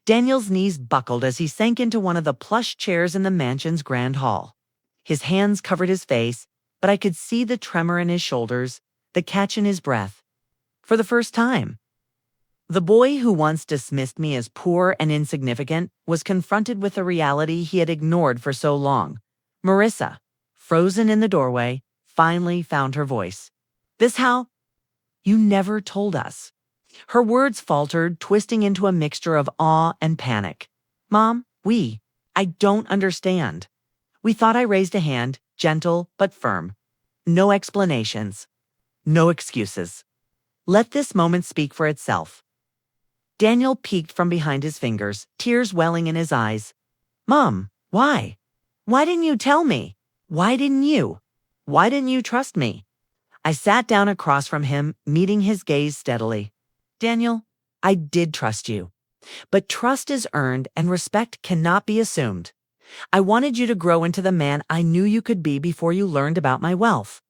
Daniel's knees buckled as he sank into one of the plush chairs in the mansion's grand hall. His hands covered his face, but I could see the tremor in his shoulders, the catch in his breath. For the first time, the boy who once dismissed me as poor and insignificant was confronted with a reality he had ignored for so long. Marissa, frozen in the doorway, finally found her voice. "This how? You never told us." Her words faltered, twisting into a mixture of awe and panic. "Mom, I don't understand. We thought I raised a hand, gentle but firm. No explanations. No excuses. Let this moment speak for itself." Daniel peeked from behind his fingers, tears welling in his eyes. "Mom, why? Why didn't you tell me? Why didn't you? Why didn't you trust me?" I sat down across from him, meeting his gaze steadily. "Daniel, I did trust you. But trust is earned and respect cannot be assumed. I wanted you to grow into the man I knew you could be before you learned about my wealth.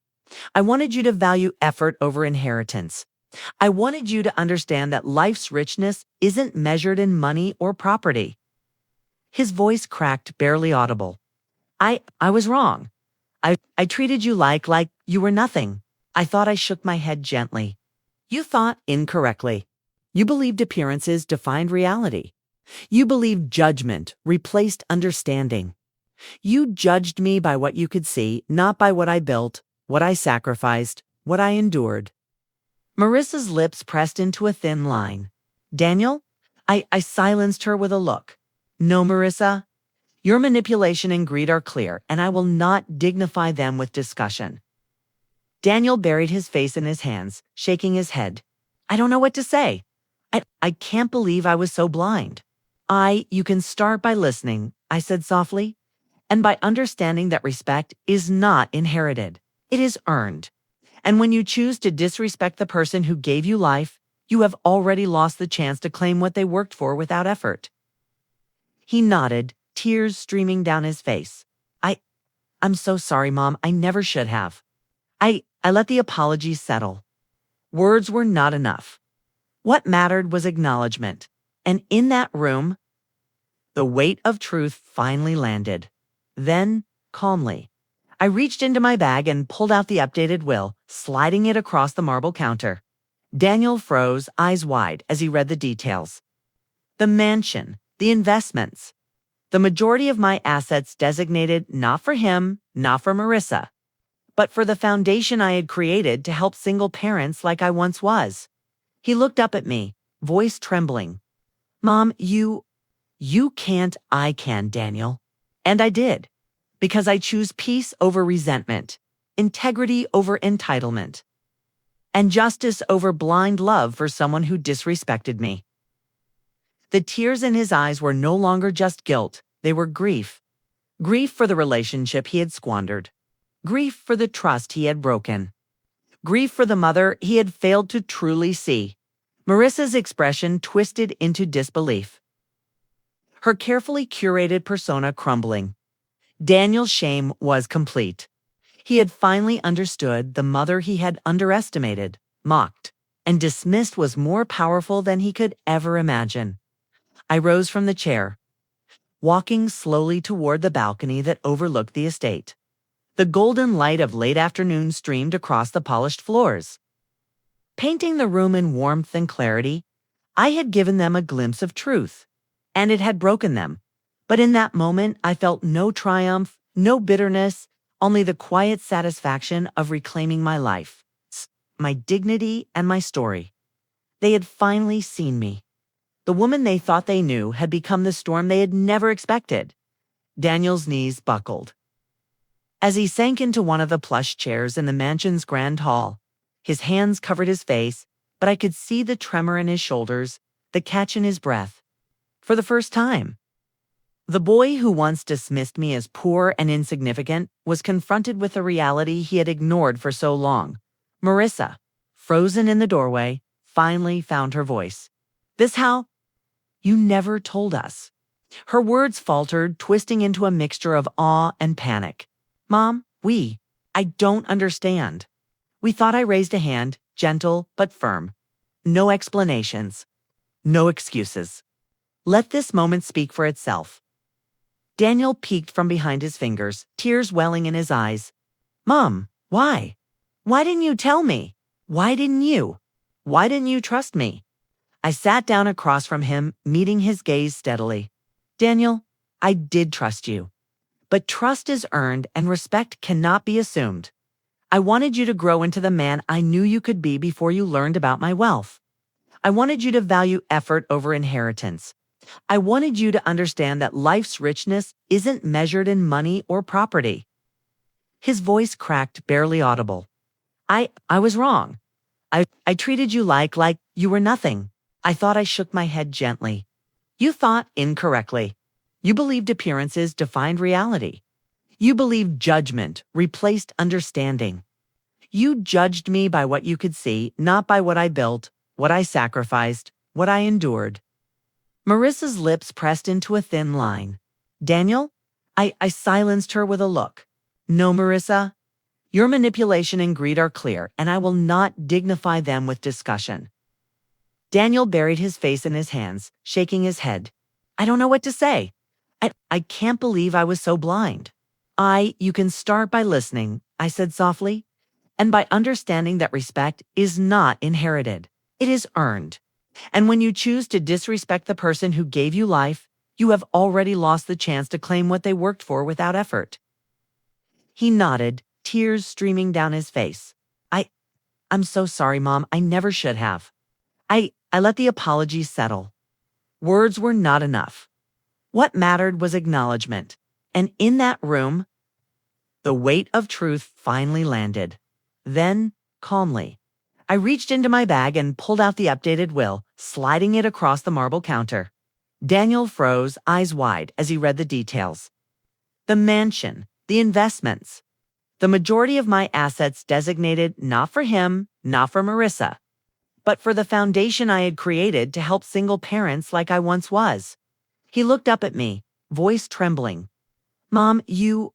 I wanted you to value effort over inheritance. I wanted you to understand that life's richness isn't measured in money or property." His voice cracked, barely audible. I was wrong. I treated you like you were nothing." I thought. I shook my head gently. "You thought incorrectly. You believed appearances defined reality. You believed judgment replaced understanding. You judged me by what you could see, not by what I built, what I sacrificed, what I endured." Marissa's lips pressed into a thin line. "Daniel?" I silenced her with a look. "No, Marissa. Your manipulation and greed are clear, and I will not dignify them with discussion." Daniel buried his face in his hands, shaking his head. "I don't know what to say. I can't believe I was so blind." You can start by listening," I said softly, "and by understanding that respect is not inherited. It is earned. And when you choose to disrespect the person who gave you life, you have already lost the chance to claim what they worked for without effort." He nodded, tears streaming down his face. I'm so sorry, Mom. I never should have." I let the apology settle. Words were not enough. What mattered was acknowledgement. And in that room, the weight of truth finally landed. Then, calmly, I reached into my bag and pulled out the updated will, sliding it across the marble counter. Daniel froze, eyes wide, as he read the details. The mansion, the investments, the majority of my assets designated not for him, not for Marissa, but for the foundation I had created to help single parents like I once was. He looked up at me, voice trembling. "Mom, you can't, I can, Daniel." And I did, because I choose peace over resentment, integrity over entitlement, and justice over blind love for someone who disrespected me. The tears in his eyes were no longer just guilt, they were grief. Grief for the relationship he had squandered. Grief for the trust he had broken. Grief for the mother he had failed to truly see. Marissa's expression twisted into disbelief, her carefully curated persona crumbling. Daniel's shame was complete. He had finally understood the mother he had underestimated, mocked, and dismissed was more powerful than he could ever imagine. I rose from the chair, walking slowly toward the balcony that overlooked the estate. The golden light of late afternoon streamed across the polished floors, painting the room in warmth and clarity. I had given them a glimpse of truth, and it had broken them. But in that moment, I felt no triumph, no bitterness, only the quiet satisfaction of reclaiming my life, my dignity, and my story. They had finally seen me. The woman they thought they knew had become the storm they had never expected. Daniel's knees buckled as he sank into one of the plush chairs in the mansion's grand hall. His hands covered his face, but I could see the tremor in his shoulders, the catch in his breath. For the first time, the boy who once dismissed me as poor and insignificant was confronted with a reality he had ignored for so long. Marissa, frozen in the doorway, finally found her voice. "This how? You never told us." Her words faltered, twisting into a mixture of awe and panic. "Mom, I don't understand. We thought I raised a hand, gentle but firm. No explanations. No excuses. Let this moment speak for itself. Daniel peeked from behind his fingers, tears welling in his eyes. Mom, why? Why didn't you tell me? Why didn't you? Why didn't you trust me? I sat down across from him, meeting his gaze steadily. Daniel, I did trust you. But trust is earned and respect cannot be assumed. I wanted you to grow into the man I knew you could be before you learned about my wealth. I wanted you to value effort over inheritance. I wanted you to understand that life's richness isn't measured in money or property. His voice cracked, barely audible. I was wrong. I treated you like you were nothing. I thought. I shook my head gently. You thought incorrectly. You believed appearances defined reality. You believed judgment replaced understanding. You judged me by what you could see, not by what I built, what I sacrificed, what I endured. Marissa's lips pressed into a thin line. Daniel? I silenced her with a look. No, Marissa. Your manipulation and greed are clear, and I will not dignify them with discussion. Daniel buried his face in his hands, shaking his head. I don't know what to say. I can't believe I was so blind. You can start by listening, I said softly, and by understanding that respect is not inherited. It is earned. And when you choose to disrespect the person who gave you life, you have already lost the chance to claim what they worked for without effort. He nodded, tears streaming down his face. I'm so sorry, Mom. I never should have. I let the apology settle. Words were not enough. What mattered was acknowledgement. And in that room, the weight of truth finally landed. Then, calmly, I reached into my bag and pulled out the updated will, sliding it across the marble counter. Daniel froze, eyes wide, as he read the details. The mansion, the investments, the majority of my assets designated not for him, not for Marissa, but for the foundation I had created to help single parents like I once was. He looked up at me, voice trembling. Mom, you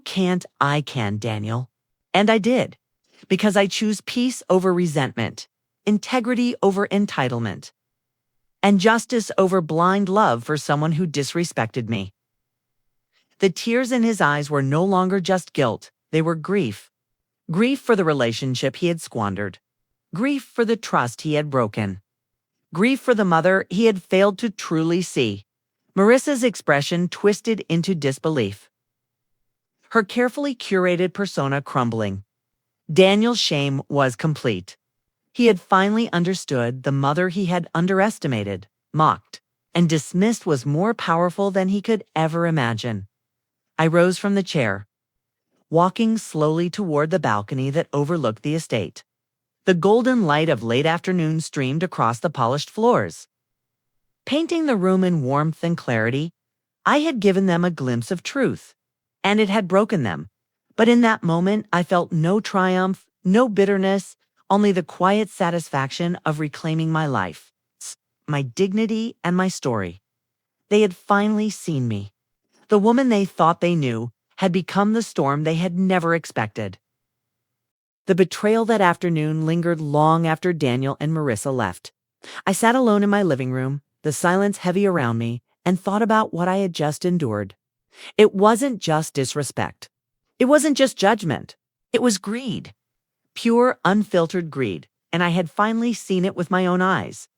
can't, I can, Daniel. And I did, because I choose peace over resentment, integrity over entitlement, and justice over blind love for someone who disrespected me. The tears in his eyes were no longer just guilt, they were grief. Grief for the relationship he had squandered. Grief for the trust he had broken. Grief for the mother he had failed to truly see. Marissa's expression twisted into disbelief. Her carefully curated persona crumbling. Daniel's shame was complete. He had finally understood the mother he had underestimated, mocked, and dismissed was more powerful than he could ever imagine. I rose from the chair, walking slowly toward the balcony that overlooked the estate. The golden light of late afternoon streamed across the polished floors, painting the room in warmth and clarity. I had given them a glimpse of truth, and it had broken them. But in that moment, I felt no triumph, no bitterness, only the quiet satisfaction of reclaiming my life, my dignity, and my story. They had finally seen me. The woman they thought they knew had become the storm they had never expected. The betrayal that afternoon lingered long after Daniel and Marissa left. I sat alone in my living room, the silence heavy around me, and thought about what I had just endured. It wasn't just disrespect. It wasn't just judgment. It was greed. Pure, unfiltered greed, and I had finally seen it with my own eyes.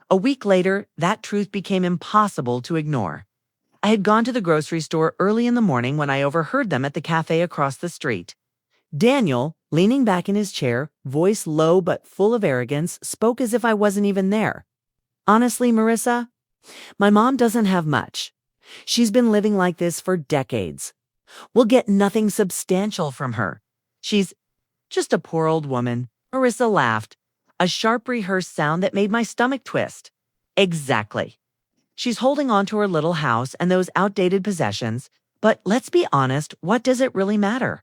A week later, that truth became impossible to ignore. I had gone to the grocery store early in the morning when I overheard them at the cafe across the street. Daniel, leaning back in his chair, voice low but full of arrogance, spoke as if I wasn't even there. Honestly, Marissa, my mom doesn't have much. She's been living like this for decades. We'll get nothing substantial from her. She's just a poor old woman. Marissa laughed, a sharp rehearsed sound that made my stomach twist. Exactly. She's holding on to her little house and those outdated possessions, but let's be honest, what does it really matter?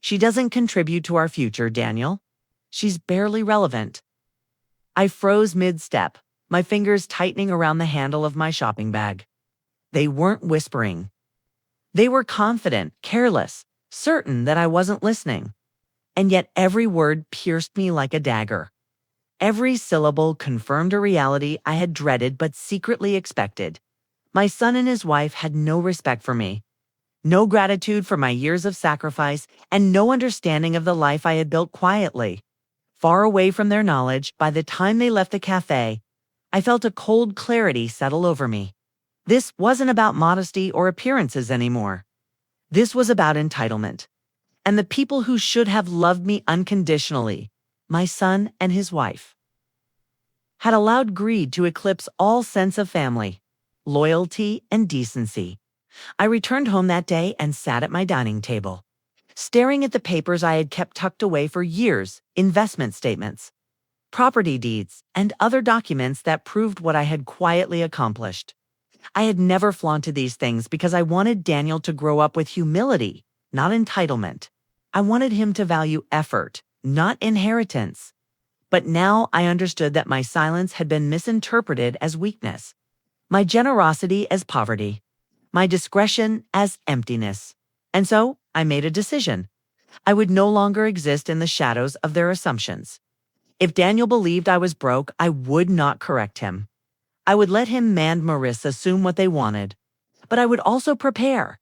She doesn't contribute to our future, Daniel. She's barely relevant. I froze mid-step, my fingers tightening around the handle of my shopping bag. They weren't whispering. They were confident, careless, certain that I wasn't listening. And yet every word pierced me like a dagger. Every syllable confirmed a reality I had dreaded but secretly expected. My son and his wife had no respect for me, no gratitude for my years of sacrifice, and no understanding of the life I had built quietly. Far away from their knowledge, by the time they left the cafe, I felt a cold clarity settle over me. This wasn't about modesty or appearances anymore. This was about entitlement. And the people who should have loved me unconditionally, my son and his wife, had allowed greed to eclipse all sense of family, loyalty, and decency. I returned home that day and sat at my dining table, staring at the papers I had kept tucked away for years, investment statements, property deeds, and other documents that proved what I had quietly accomplished. I had never flaunted these things because I wanted Daniel to grow up with humility, not entitlement. I wanted him to value effort, not inheritance. But now I understood that my silence had been misinterpreted as weakness, my generosity as poverty, my discretion as emptiness. And so I made a decision. I would no longer exist in the shadows of their assumptions. If Daniel believed I was broke, I would not correct him. I would let him and Marissa assume what they wanted. But I would also prepare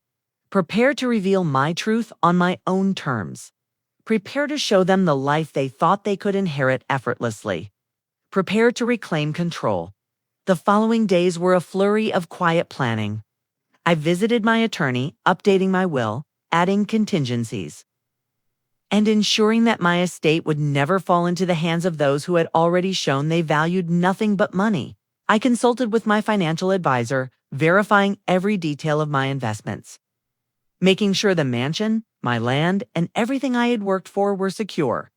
to reveal my truth on my own terms. Prepare to show them the life they thought they could inherit effortlessly. Prepare to reclaim control. The following days were a flurry of quiet planning. I visited my attorney, updating my will, adding contingencies, and ensuring that my estate would never fall into the hands of those who had already shown they valued nothing but money. I consulted with my financial advisor, verifying every detail of my investments, making sure the mansion, my land, and everything I had worked for were secure.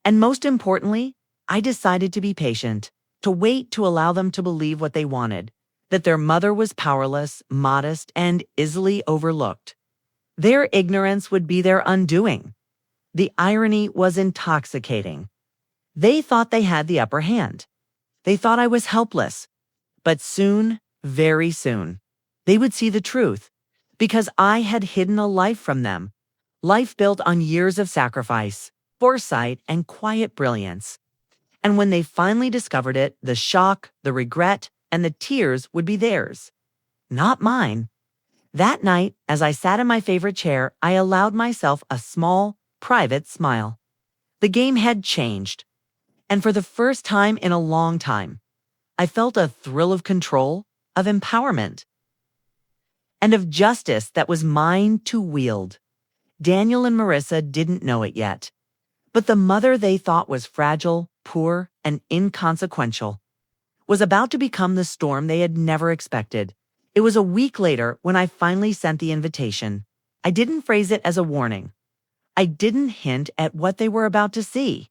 And most importantly, I decided to be patient, to wait to allow them to believe what they wanted, that their mother was powerless, modest, and easily overlooked. Their ignorance would be their undoing. The irony was intoxicating. They thought they had the upper hand. They thought I was helpless. But soon, very soon, they would see the truth, because I had hidden a life from them, life built on years of sacrifice, foresight, and quiet brilliance. And when they finally discovered it, the shock, the regret, and the tears would be theirs, not mine. That night, as I sat in my favorite chair, I allowed myself a small, private smile. The game had changed. And for the first time in a long time, I felt a thrill of control, of empowerment, and of justice that was mine to wield. Daniel and Marissa didn't know it yet, but the mother they thought was fragile, poor, and inconsequential was about to become the storm they had never expected. It was a week later when I finally sent the invitation. I didn't phrase it as a warning. I didn't hint at what they were about to see.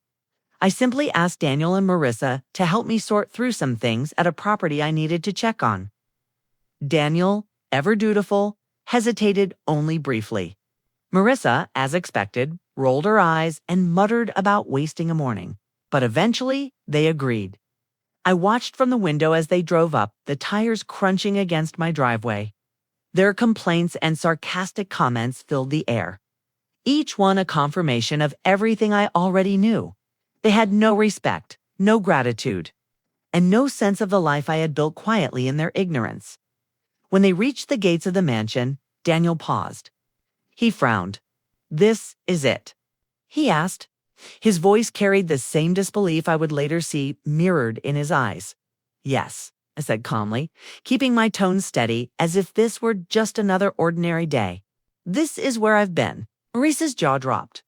I simply asked Daniel and Marissa to help me sort through some things at a property I needed to check on. Daniel, ever dutiful, hesitated only briefly. Marissa, as expected, rolled her eyes and muttered about wasting a morning. But eventually, they agreed. I watched from the window as they drove up, the tires crunching against my driveway. Their complaints and sarcastic comments filled the air, each one a confirmation of everything I already knew. They had no respect, no gratitude, and no sense of the life I had built quietly in their ignorance. When they reached the gates of the mansion, Daniel paused. He frowned. "This is it?" he asked. His voice carried the same disbelief I would later see mirrored in his eyes. "Yes," I said calmly, keeping my tone steady as if this were just another ordinary day. "This is where I've been." Marissa's jaw dropped.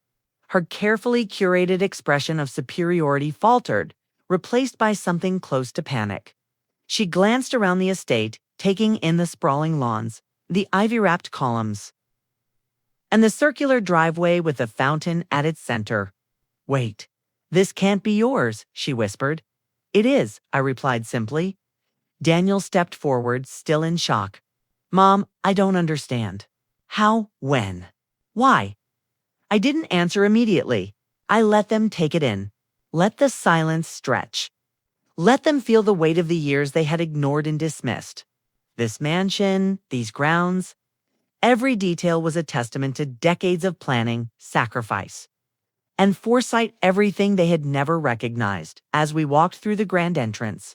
Her carefully curated expression of superiority faltered, replaced by something close to panic. She glanced around the estate, taking in the sprawling lawns, the ivy-wrapped columns, and the circular driveway with the fountain at its center. "Wait, this can't be yours," she whispered. "It is," I replied simply. Daniel stepped forward, still in shock. "Mom, I don't understand. How? When? Why?" I didn't answer immediately. I let them take it in. Let the silence stretch. Let them feel the weight of the years they had ignored and dismissed. This mansion, these grounds, every detail was a testament to decades of planning, sacrifice, and foresight everything they had never recognized as we walked through the grand entrance.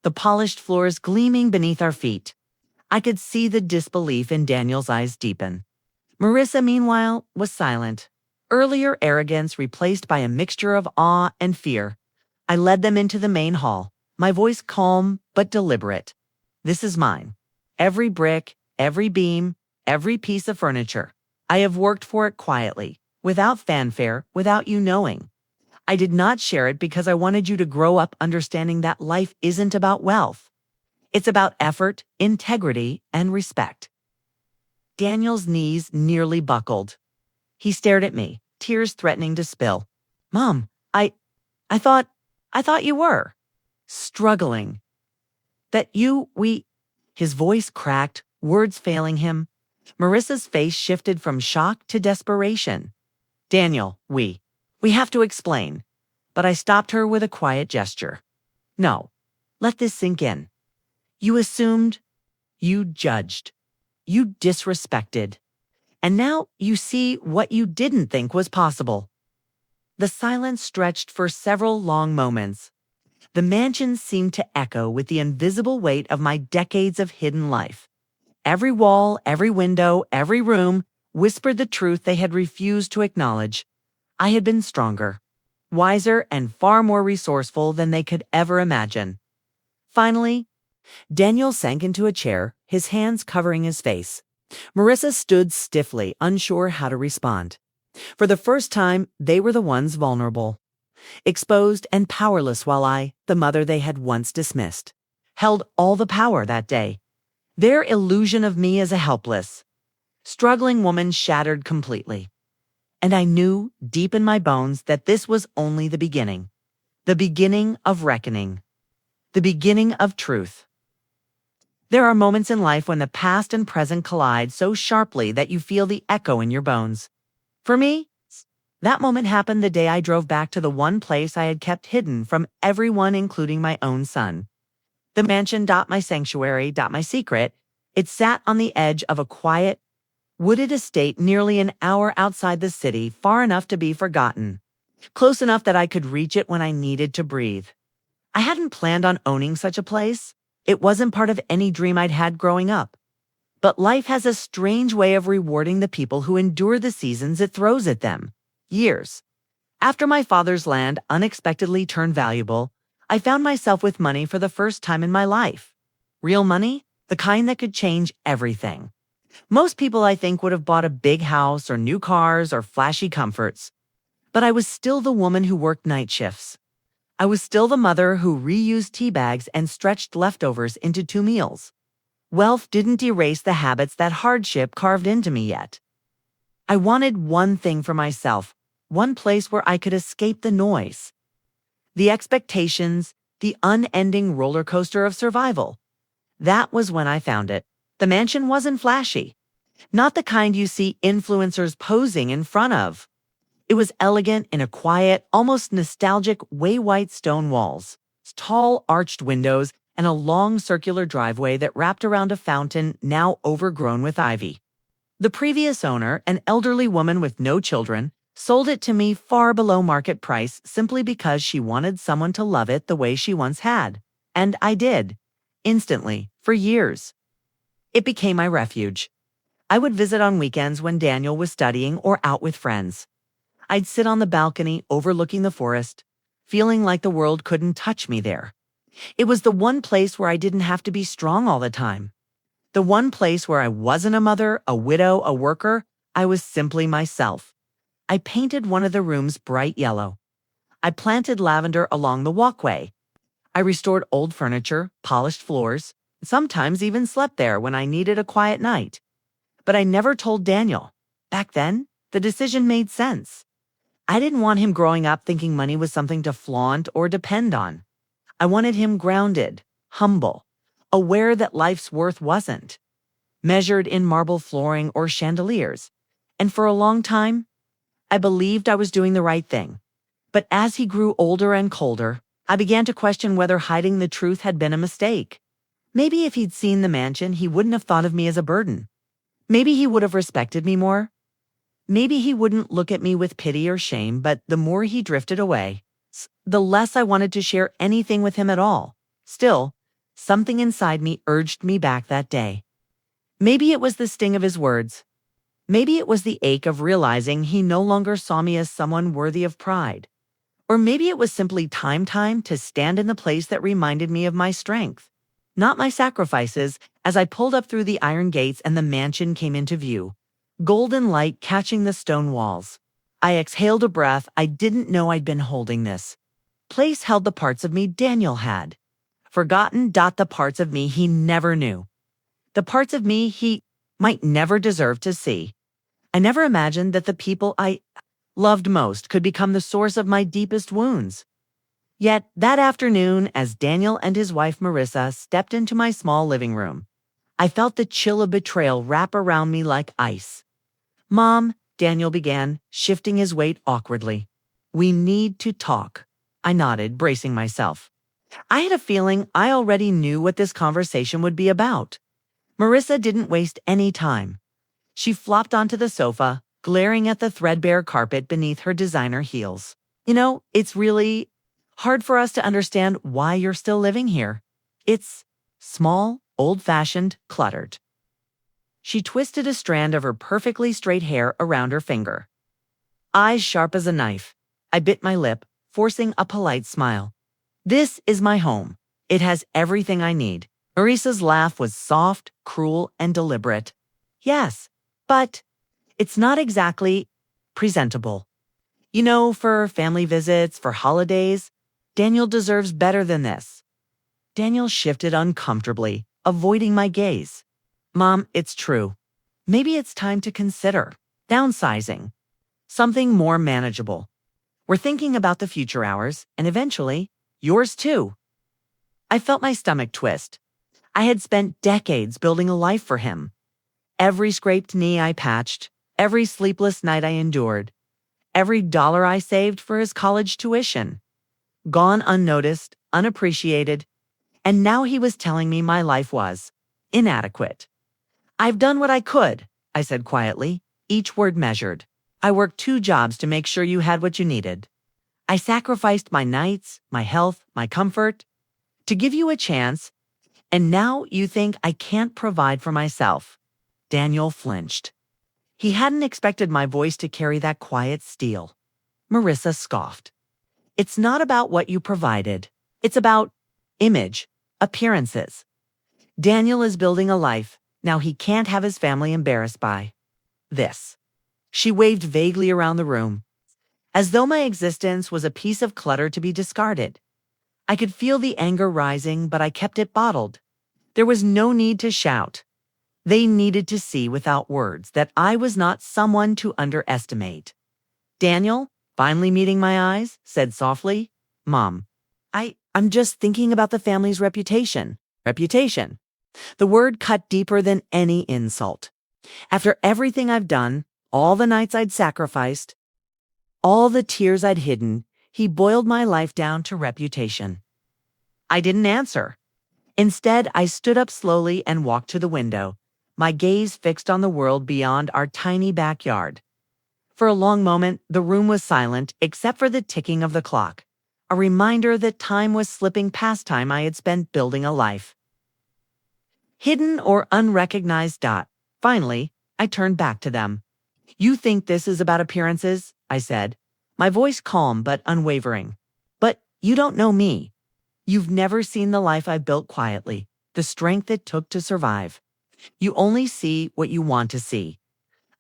The polished floors gleaming beneath our feet. I could see the disbelief in Daniel's eyes deepen. Marissa, meanwhile, was silent. Earlier arrogance replaced by a mixture of awe and fear. I led them into the main hall, my voice calm but deliberate. This is mine. Every brick, every beam, every piece of furniture. I have worked for it quietly, without fanfare, without you knowing. I did not share it because I wanted you to grow up understanding that life isn't about wealth. It's about effort, integrity, and respect. Daniel's knees nearly buckled. He stared at me, tears threatening to spill. Mom, I thought you were. Struggling. His voice cracked, words failing him. Marissa's face shifted from shock to desperation. Daniel, we have to explain. But I stopped her with a quiet gesture. No, let this sink in. You assumed, you judged, you disrespected. And now you see what you didn't think was possible. The silence stretched for several long moments. The mansion seemed to echo with the invisible weight of my decades of hidden life. Every wall, every window, every room whispered the truth they had refused to acknowledge. I had been stronger, wiser, and far more resourceful than they could ever imagine. Finally, Daniel sank into a chair, his hands covering his face. Marissa stood stiffly, unsure how to respond. For the first time, they were the ones vulnerable. Exposed and powerless while I, the mother they had once dismissed, held all the power that day. Their illusion of me as a helpless, struggling woman shattered completely. And I knew, deep in my bones, that this was only the beginning of reckoning, the beginning of truth. There are moments in life when the past and present collide so sharply that you feel the echo in your bones. For me, that moment happened the day I drove back to the one place I had kept hidden from everyone, including my own son. The mansion, my sanctuary, my secret. It sat on the edge of a quiet, wooded estate nearly an hour outside the city, far enough to be forgotten, close enough that I could reach it when I needed to breathe. I hadn't planned on owning such a place. It wasn't part of any dream I'd had growing up. But life has a strange way of rewarding the people who endure the seasons it throws at them. Years after my father's land unexpectedly turned valuable, I found myself with money for the first time in my life. Real money, the kind that could change everything. Most people, I think, would have bought a big house or new cars or flashy comforts. But I was still the woman who worked night shifts. I was still the mother who reused tea bags and stretched leftovers into 2 meals. Wealth didn't erase the habits that hardship carved into me yet. I wanted one thing for myself, one place where I could escape the noise, the expectations, the unending roller coaster of survival. That was when I found it. The mansion wasn't flashy, not the kind you see influencers posing in front of. It was elegant in a quiet, almost nostalgic way-white stone walls, tall arched windows, and a long circular driveway that wrapped around a fountain now overgrown with ivy. The previous owner, an elderly woman with no children, sold it to me far below market price simply because she wanted someone to love it the way she once had. And I did. Instantly, for years. It became my refuge. I would visit on weekends when Daniel was studying or out with friends. I'd sit on the balcony overlooking the forest, feeling like the world couldn't touch me there. It was the one place where I didn't have to be strong all the time. The one place where I wasn't a mother, a widow, a worker. I was simply myself. I painted one of the rooms bright yellow. I planted lavender along the walkway. I restored old furniture, polished floors, sometimes even slept there when I needed a quiet night. But I never told Daniel. Back then, the decision made sense. I didn't want him growing up thinking money was something to flaunt or depend on. I wanted him grounded, humble, aware that life's worth wasn't measured in marble flooring or chandeliers. And for a long time, I believed I was doing the right thing. But as he grew older and colder, I began to question whether hiding the truth had been a mistake. Maybe if he'd seen the mansion, he wouldn't have thought of me as a burden. Maybe he would have respected me more. Maybe he wouldn't look at me with pity or shame, but the more he drifted away, the less I wanted to share anything with him at all. Still, something inside me urged me back that day. Maybe it was the sting of his words. Maybe it was the ache of realizing he no longer saw me as someone worthy of pride. Or maybe it was simply time to stand in the place that reminded me of my strength, not my sacrifices. As I pulled up through the iron gates and the mansion came into view, golden light catching the stone walls. I exhaled a breath. I didn't know I'd been holding this place held the parts of me Daniel had forgotten. The parts of me he never knew. The parts of me he might never deserve to see. I never imagined that the people I loved most could become the source of my deepest wounds. Yet that afternoon, as Daniel and his wife Marissa stepped into my small living room, I felt the chill of betrayal wrap around me like ice. "Mom," Daniel began, shifting his weight awkwardly. "We need to talk." I nodded, bracing myself. I had a feeling I already knew what this conversation would be about. Marissa didn't waste any time. She flopped onto the sofa, glaring at the threadbare carpet beneath her designer heels. It's really hard for us to understand why you're still living here. It's small, old-fashioned, cluttered. She twisted a strand of her perfectly straight hair around her finger. Eyes sharp as a knife. I bit my lip, forcing a polite smile. "This is my home. It has everything I need." Marissa's laugh was soft, cruel, and deliberate. "Yes, but it's not exactly presentable. For family visits, for holidays, Daniel deserves better than this." Daniel shifted uncomfortably, avoiding my gaze. "Mom, it's true. Maybe it's time to consider downsizing. Something more manageable. We're thinking about the future hours, and eventually, yours too." I felt my stomach twist. I had spent decades building a life for him. Every scraped knee I patched, every sleepless night I endured, every dollar I saved for his college tuition. Gone unnoticed, unappreciated, and now he was telling me my life was inadequate. "I've done what I could," I said quietly, each word measured. "I worked 2 jobs to make sure you had what you needed. I sacrificed my nights, my health, my comfort, to give you a chance, and now you think I can't provide for myself." Daniel flinched. He hadn't expected my voice to carry that quiet steel. Marissa scoffed. "It's not about what you provided. It's about image, appearances. Daniel is building a life. Now he can't have his family embarrassed by this." She waved vaguely around the room, as though my existence was a piece of clutter to be discarded. I could feel the anger rising, but I kept it bottled. There was no need to shout. They needed to see without words that I was not someone to underestimate. Daniel, finally meeting my eyes, said softly, "Mom, I'm just thinking about the family's reputation." Reputation. The word cut deeper than any insult. After everything I've done, all the nights I'd sacrificed, all the tears I'd hidden, he boiled my life down to reputation. I didn't answer. Instead, I stood up slowly and walked to the window, my gaze fixed on the world beyond our tiny backyard. For a long moment, the room was silent except for the ticking of the clock, a reminder that time was slipping past time I had spent building a life. Hidden or unrecognized. Finally, I turned back to them. "You think this is about appearances?" I said, my voice calm but unwavering. "But you don't know me. You've never seen the life I built quietly, the strength it took to survive. You only see what you want to see.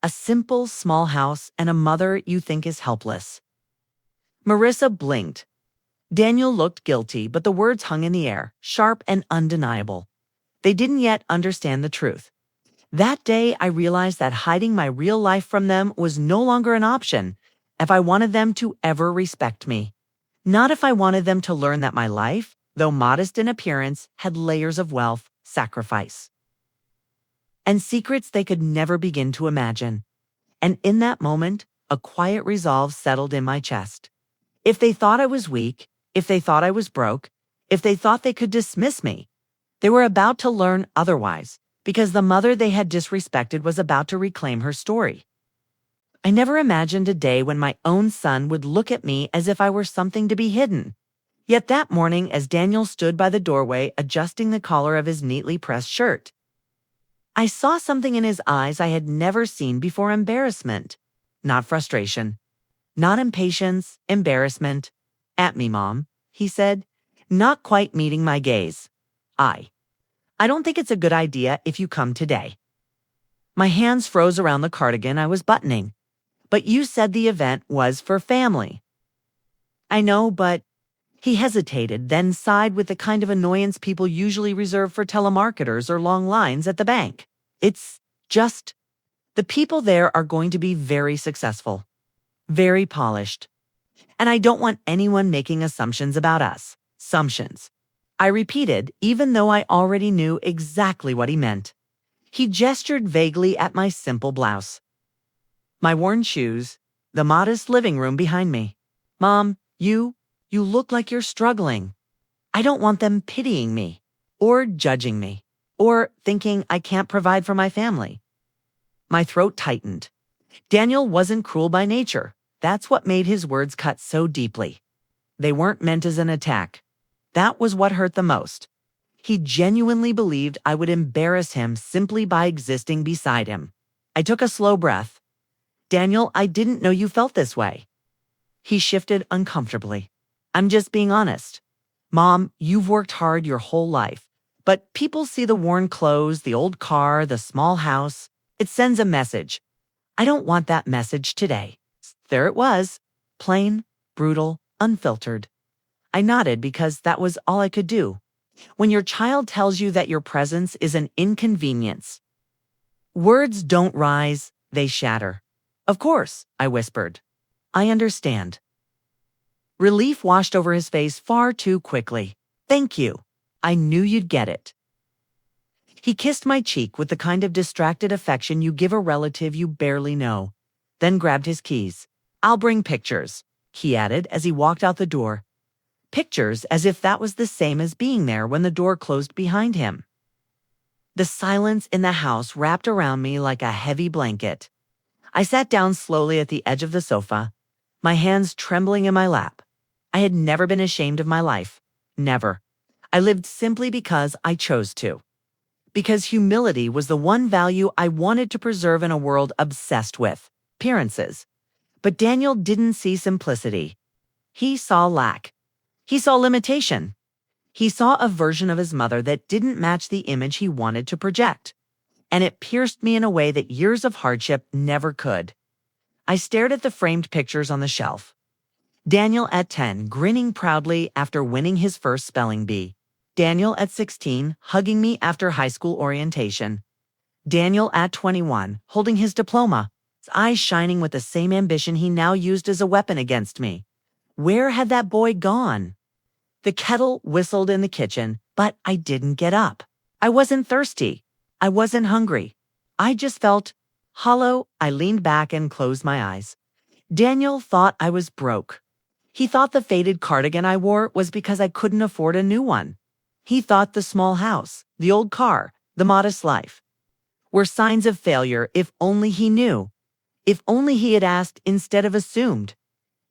A simple, small house and a mother you think is helpless." Marissa blinked. Daniel looked guilty, but the words hung in the air, sharp and undeniable. They didn't yet understand the truth. That day, I realized that hiding my real life from them was no longer an option if I wanted them to ever respect me. Not if I wanted them to learn that my life, though modest in appearance, had layers of wealth, sacrifice, and secrets they could never begin to imagine. And in that moment, a quiet resolve settled in my chest. If they thought I was weak, if they thought I was broke, if they thought they could dismiss me, they were about to learn otherwise, because the mother they had disrespected was about to reclaim her story. I never imagined a day when my own son would look at me as if I were something to be hidden. Yet that morning, as Daniel stood by the doorway adjusting the collar of his neatly pressed shirt, I saw something in his eyes I had never seen before: embarrassment. Not frustration. Not impatience, embarrassment. "At me, Mom," he said, not quite meeting my gaze. I don't think it's a good idea if you come today." My hands froze around the cardigan I was buttoning. "But you said the event was for family." "I know, but—" He hesitated, then sighed with the kind of annoyance people usually reserve for telemarketers or long lines at the bank. "It's just, the people there are going to be very successful, very polished. And I don't want anyone making assumptions about us." Assumptions, I repeated, even though I already knew exactly what he meant. He gestured vaguely at my simple blouse, my worn shoes, the modest living room behind me. "Mom, you look like you're struggling. I don't want them pitying me, or judging me, or thinking I can't provide for my family." My throat tightened. Daniel wasn't cruel by nature. That's what made his words cut so deeply. They weren't meant as an attack. That was what hurt the most. He genuinely believed I would embarrass him simply by existing beside him. I took a slow breath. "Daniel, I didn't know you felt this way." He shifted uncomfortably. "I'm just being honest. Mom, you've worked hard your whole life. But people see the worn clothes, the old car, the small house. It sends a message. I don't want that message today." There it was. Plain, brutal, unfiltered. I nodded because that was all I could do. When your child tells you that your presence is an inconvenience, words don't rise, they shatter. "Of course," I whispered. "I understand." Relief washed over his face far too quickly. "Thank you. I knew you'd get it." He kissed my cheek with the kind of distracted affection you give a relative you barely know, then grabbed his keys. "I'll bring pictures," he added as he walked out the door. Pictures, as if that was the same as being there when the door closed behind him. The silence in the house wrapped around me like a heavy blanket. I sat down slowly at the edge of the sofa, my hands trembling in my lap. I had never been ashamed of my life. Never. I lived simply because I chose to. Because humility was the one value I wanted to preserve in a world obsessed with appearances. But Daniel didn't see simplicity. He saw lack. He saw limitation. He saw a version of his mother that didn't match the image he wanted to project. And it pierced me in a way that years of hardship never could. I stared at the framed pictures on the shelf. Daniel at 10, grinning proudly after winning his first spelling bee. Daniel at 16, hugging me after high school orientation. Daniel at 21, holding his diploma, his eyes shining with the same ambition he now used as a weapon against me. Where had that boy gone? The kettle whistled in the kitchen, but I didn't get up. I wasn't thirsty. I wasn't hungry. I just felt hollow. I leaned back and closed my eyes. Daniel thought I was broke. He thought the faded cardigan I wore was because I couldn't afford a new one. He thought the small house, the old car, the modest life were signs of failure. If only he knew. If only he had asked instead of assumed.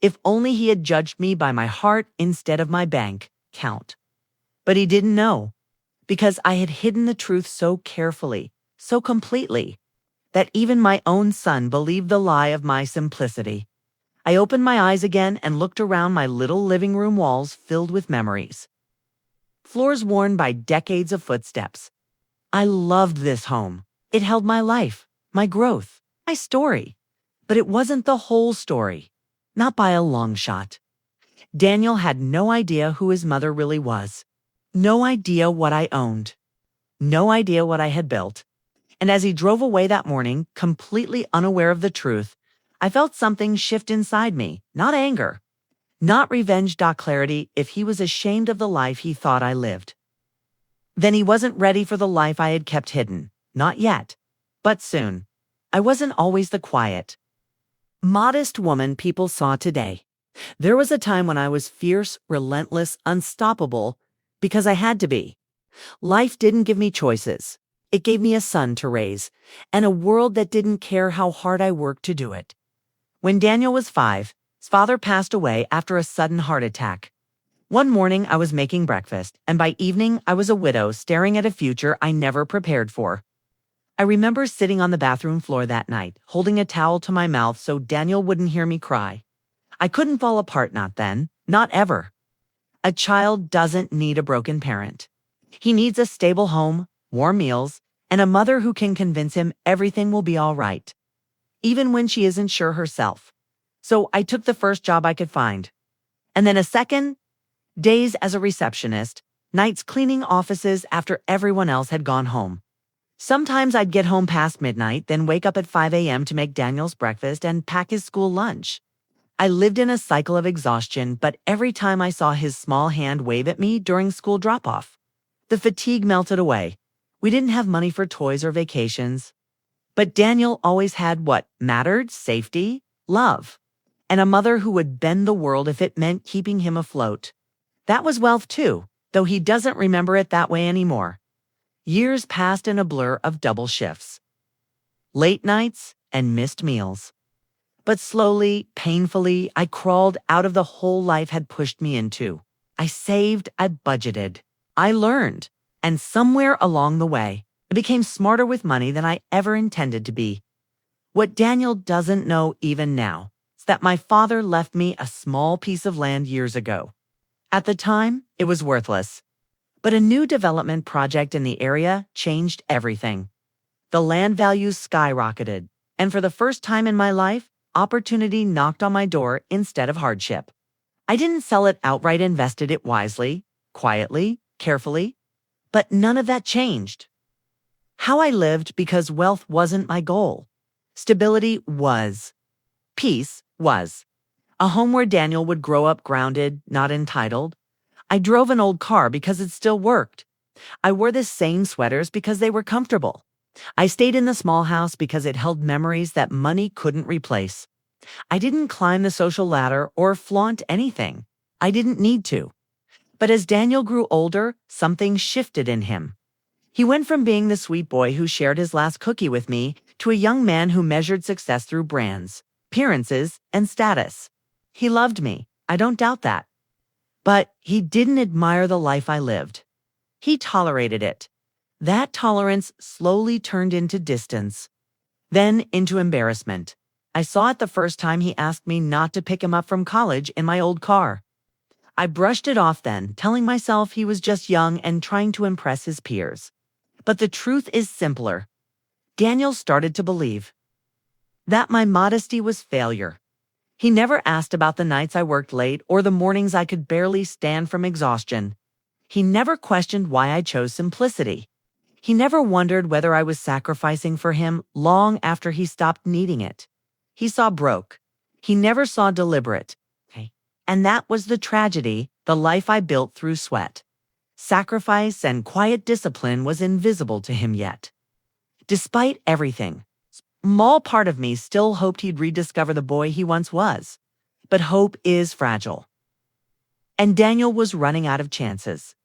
If only he had judged me by my heart instead of my bank account. But he didn't know, because I had hidden the truth so carefully, so completely, that even my own son believed the lie of my simplicity. I opened my eyes again and looked around my little living room walls filled with memories. Floors worn by decades of footsteps. I loved this home. It held my life, my growth, my story. But it wasn't the whole story. Not by a long shot. Daniel had no idea who his mother really was. No idea what I owned. No idea what I had built. And as he drove away that morning, completely unaware of the truth, I felt something shift inside me. Not anger. Not revenge. Clarity. If he was ashamed of the life he thought I lived, then he wasn't ready for the life I had kept hidden. Not yet. But soon. I wasn't always the quiet, modest woman people saw today. There was a time when I was fierce, relentless, unstoppable, because I had to be. Life didn't give me choices. It gave me a son to raise, and a world that didn't care how hard I worked to do it. When Daniel was 5, his father passed away after a sudden heart attack. One morning I was making breakfast, and by evening I was a widow staring at a future I never prepared for. I remember sitting on the bathroom floor that night, holding a towel to my mouth so Daniel wouldn't hear me cry. I couldn't fall apart, not then, not ever. A child doesn't need a broken parent. He needs a stable home, warm meals, and a mother who can convince him everything will be all right, even when she isn't sure herself. So I took the first job I could find. And then a second, days as a receptionist, nights cleaning offices after everyone else had gone home. Sometimes I'd get home past midnight, then wake up at 5 a.m. to make Daniel's breakfast and pack his school lunch. I lived in a cycle of exhaustion, but every time I saw his small hand wave at me during school drop-off, the fatigue melted away. We didn't have money for toys or vacations, but Daniel always had what mattered: safety, love, and a mother who would bend the world if it meant keeping him afloat. That was wealth too, though he doesn't remember it that way anymore. Years passed in a blur of double shifts, late nights, and missed meals. But slowly, painfully, I crawled out of the hole life had pushed me into. I saved, I budgeted, I learned, and somewhere along the way, I became smarter with money than I ever intended to be. What Daniel doesn't know even now is that my father left me a small piece of land years ago. At the time, it was worthless. But a new development project in the area changed everything. The land values skyrocketed, and for the first time in my life, opportunity knocked on my door instead of hardship. I didn't sell it outright, invested it wisely, quietly, carefully, but none of that changed. How I lived, because wealth wasn't my goal. Stability was. Peace was. A home where Daniel would grow up grounded, not entitled. I drove an old car because it still worked. I wore the same sweaters because they were comfortable. I stayed in the small house because it held memories that money couldn't replace. I didn't climb the social ladder or flaunt anything. I didn't need to. But as Daniel grew older, something shifted in him. He went from being the sweet boy who shared his last cookie with me to a young man who measured success through brands, appearances, and status. He loved me, I don't doubt that. But he didn't admire the life I lived. He tolerated it. That tolerance slowly turned into distance, then into embarrassment. I saw it the first time he asked me not to pick him up from college in my old car. I brushed it off then, telling myself he was just young and trying to impress his peers. But the truth is simpler. Daniel started to believe that my modesty was failure. He never asked about the nights I worked late or the mornings I could barely stand from exhaustion. He never questioned why I chose simplicity. He never wondered whether I was sacrificing for him long after he stopped needing it. He saw broke. He never saw deliberate. And that was the tragedy, the life I built through sweat. Sacrifice and quiet discipline was invisible to him yet. Despite everything, a small part of me still hoped he'd rediscover the boy he once was. But hope is fragile. And Daniel was running out of chances.